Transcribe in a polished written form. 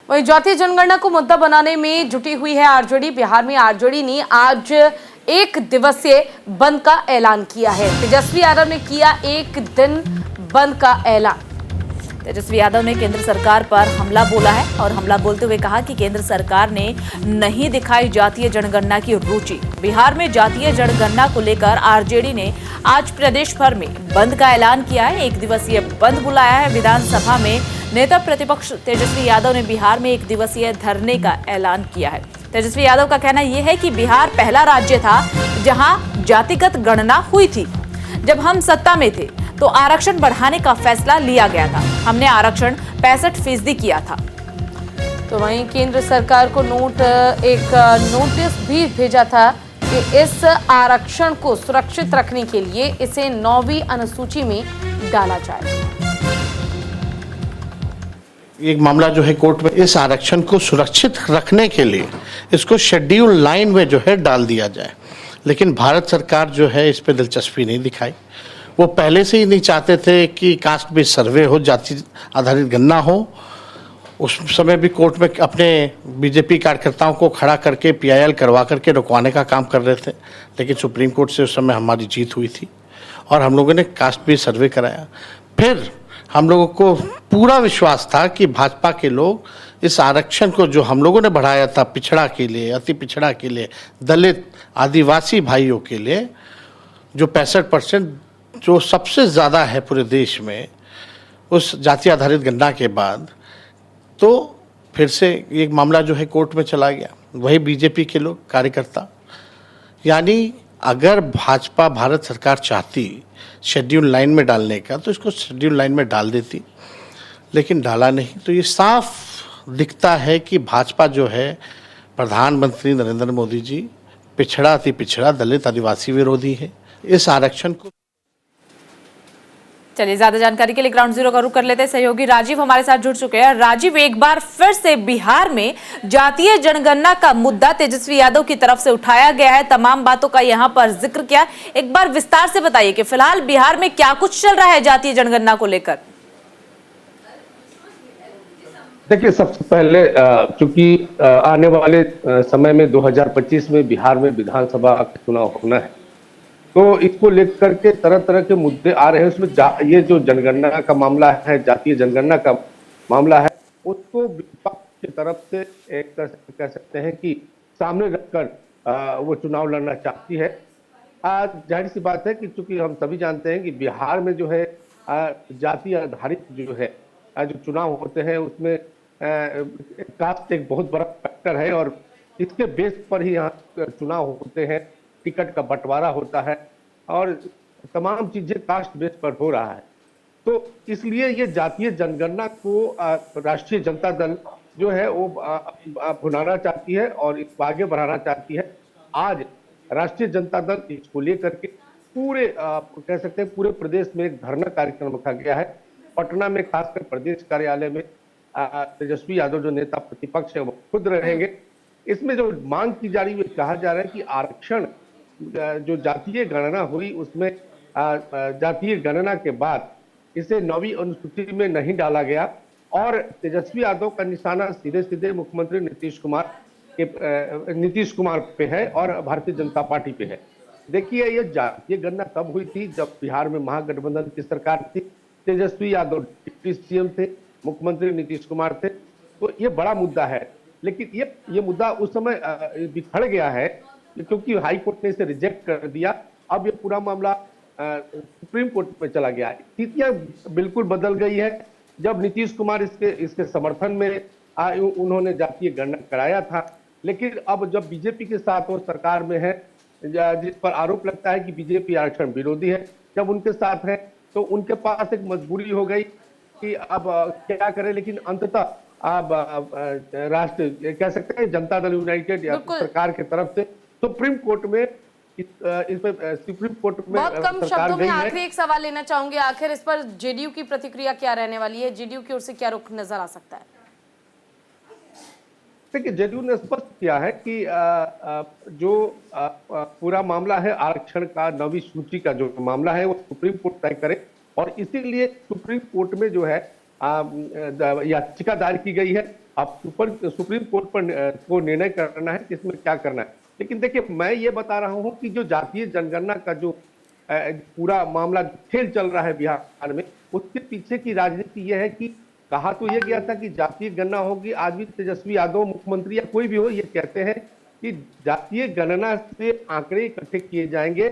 वहीं जातीय जनगणना को मुद्दा बनाने में जुटी हुई है आरजेडी। बिहार में आरजेडी ने आज एक दिवसीय बंद का ऐलान किया है। तेजस्वी यादव ने किया एक दिन बंद का ऐलान। तेजस्वी यादव ने केंद्र सरकार पर हमला बोला है और हमला बोलते हुए कहा कि केंद्र सरकार ने नहीं दिखाई जातीय जनगणना की रुचि। बिहार में जातीय जनगणना को लेकर आरजेडी ने आज प्रदेश भर में बंद का ऐलान किया है। एक दिवसीय बंद बुलाया है। विधानसभा में नेता प्रतिपक्ष तेजस्वी यादव ने बिहार में एक दिवसीय धरने का ऐलान किया है। तेजस्वी यादव का कहना यह है कि बिहार पहला राज्य था जहां जातिगत गणना हुई थी। जब हम सत्ता में थे तो आरक्षण बढ़ाने का फैसला लिया गया था। हमने आरक्षण 65% किया था। तो वहीं केंद्र सरकार को एक नोटिस भी भेजा था कि इस आरक्षण को सुरक्षित रखने के लिए इसे 9वीं अनुसूची में डाला जाए। एक मामला जो है कोर्ट में, इस आरक्षण को सुरक्षित रखने के लिए इसको शेड्यूल 9 में जो है डाल दिया जाए, लेकिन भारत सरकार जो है इस पे दिलचस्पी नहीं दिखाई। वो पहले से ही नहीं चाहते थे कि कास्ट बेस्ड सर्वे हो, जाति आधारित गणना हो। उस समय भी कोर्ट में अपने बीजेपी कार्यकर्ताओं को खड़ा करके पीआईएल करवा करके रुकवाने का काम कर रहे थे, लेकिन सुप्रीम कोर्ट से उस समय हमारी जीत हुई थी और हम लोगों ने कास्ट बेस्ड सर्वे कराया। फिर हम लोगों को पूरा विश्वास था कि भाजपा के लोग इस आरक्षण को जो हम लोगों ने बढ़ाया था पिछड़ा के लिए, अति पिछड़ा के लिए, दलित आदिवासी भाइयों के लिए, जो 65% जो सबसे ज़्यादा है पूरे देश में, उस जाति आधारित गणना के बाद तो फिर से एक मामला जो है कोर्ट में चला गया। वही बीजेपी के लोग कार्यकर्ता, यानी अगर भाजपा भारत सरकार चाहती शेड्यूल 9 में डालने का तो इसको शेड्यूल 9 में डाल देती, लेकिन डाला नहीं। तो ये साफ दिखता है कि भाजपा जो है, प्रधानमंत्री नरेंद्र मोदी जी पिछड़ा अति पिछड़ा दलित आदिवासी विरोधी है। इस आरक्षण को चलिए, ज्यादा जानकारी के लिए ग्राउंड जीरो का रुख कर लेते हैं। सहयोगी राजीव हमारे साथ जुड़ चुके हैं। राजीव, एक बार फिर से बिहार में जातीय जनगणना का मुद्दा तेजस्वी यादव की तरफ से उठाया गया है। तमाम बातों का यहां पर जिक्र किया। एक बार विस्तार से बताइए कि फिलहाल बिहार में क्या कुछ चल रहा है जातीय जनगणना को लेकर। देखिए, सबसे पहले चूंकि आने वाले समय में 2025 में बिहार में विधानसभा का चुनाव होना है, तो इसको लेकर के तरह तरह के मुद्दे आ रहे हैं। उसमें ये जो जनगणना का मामला है, जातीय जनगणना का मामला है, उसको विपक्ष की तरफ से एक कह सकते हैं कि सामने रखकर वो चुनाव लड़ना चाहती है। आज जाहिर सी बात है कि चूंकि हम सभी जानते हैं कि बिहार में जो है जाति आधारित जो है जो चुनाव होते हैं उसमें कास्ट एक बहुत बड़ा फैक्टर है और इसके बेस पर ही यहाँ चुनाव होते हैं, टिकट का बंटवारा होता है और तमाम चीजें कास्ट बेस पर हो रहा है। तो इसलिए ये जातीय जनगणना को राष्ट्रीय जनता दल जो है वो भुनाना चाहती है और इसको आगे बढ़ाना चाहती है। आज राष्ट्रीय जनता दल इसको लेकर के पूरे कह सकते हैं पूरे प्रदेश में एक धरना कार्यक्रम रखा गया है। पटना में खासकर प्रदेश कार्यालय में तेजस्वी यादव जो नेता प्रतिपक्ष है वो खुद रहेंगे। इसमें जो मांग की जा रही है, कहा जा रहा है कि आरक्षण जो जातीय गणना हुई उसमें जातीय गणना के बाद इसे 9वीं अनुसूची में नहीं डाला गया और तेजस्वी यादव का निशाना सीधे सीधे मुख्यमंत्री नीतीश कुमार पे है और भारतीय जनता पार्टी पे है। देखिए, ये जातीय गणना तब हुई थी जब बिहार में महागठबंधन की सरकार थी, तेजस्वी यादव डिप्टी सीएम थे, मुख्यमंत्री नीतीश कुमार थे, तो ये बड़ा मुद्दा है। लेकिन ये मुद्दा उस समय बिखर गया है क्योंकि हाई कोर्ट ने इसे रिजेक्ट कर दिया। अब ये पूरा मामला सुप्रीम कोर्ट में चला गया है। स्थितियां बिल्कुल बदल गई है। जब नीतीश कुमार इसके समर्थन में उन्होंने जातीय गणना कराया था, लेकिन अब जब बीजेपी के साथ वो सरकार में है, जिस पर आरोप लगता है कि बीजेपी आरक्षण विरोधी है, जब उनके साथ है तो उनके पास एक मजबूरी हो गई कि अब क्या करें। लेकिन अंततः अब राष्ट्र कह सकते हैं जनता दल यूनाइटेड या सरकार की तरफ से सुप्रीम कोर्ट में सुप्रीम कोर्ट में बहुत कम शब्दों में आखिरी एक सवाल लेना चाहूंगी। आखिर इस पर जेडीयू की प्रतिक्रिया क्या रहने वाली है? जेडीयू की ओर से क्या रुख नजर आ सकता है? देखिए, जेडीयू ने स्पष्ट किया है कि जो पूरा मामला है आरक्षण का, 9वीं सूची का जो मामला है वो सुप्रीम कोर्ट तय करे और इसीलिए सुप्रीम कोर्ट में जो है याचिका दायर की गई है। आप सुप्रीम कोर्ट पर को निर्णय करना है कि इसमें क्या करना है। लेकिन देखिए, मैं ये बता रहा हूं कि जो जातीय जनगणना का जो पूरा मामला खेल चल रहा है बिहार में, उसके पीछे की राजनीति यह है कि कहा तो यह गया था कि जातीय गणना होगी। आज भी तेजस्वी यादव मुख्यमंत्री या कोई भी हो, ये कहते हैं कि जातीय गणना से आंकड़े इकट्ठे किए जाएंगे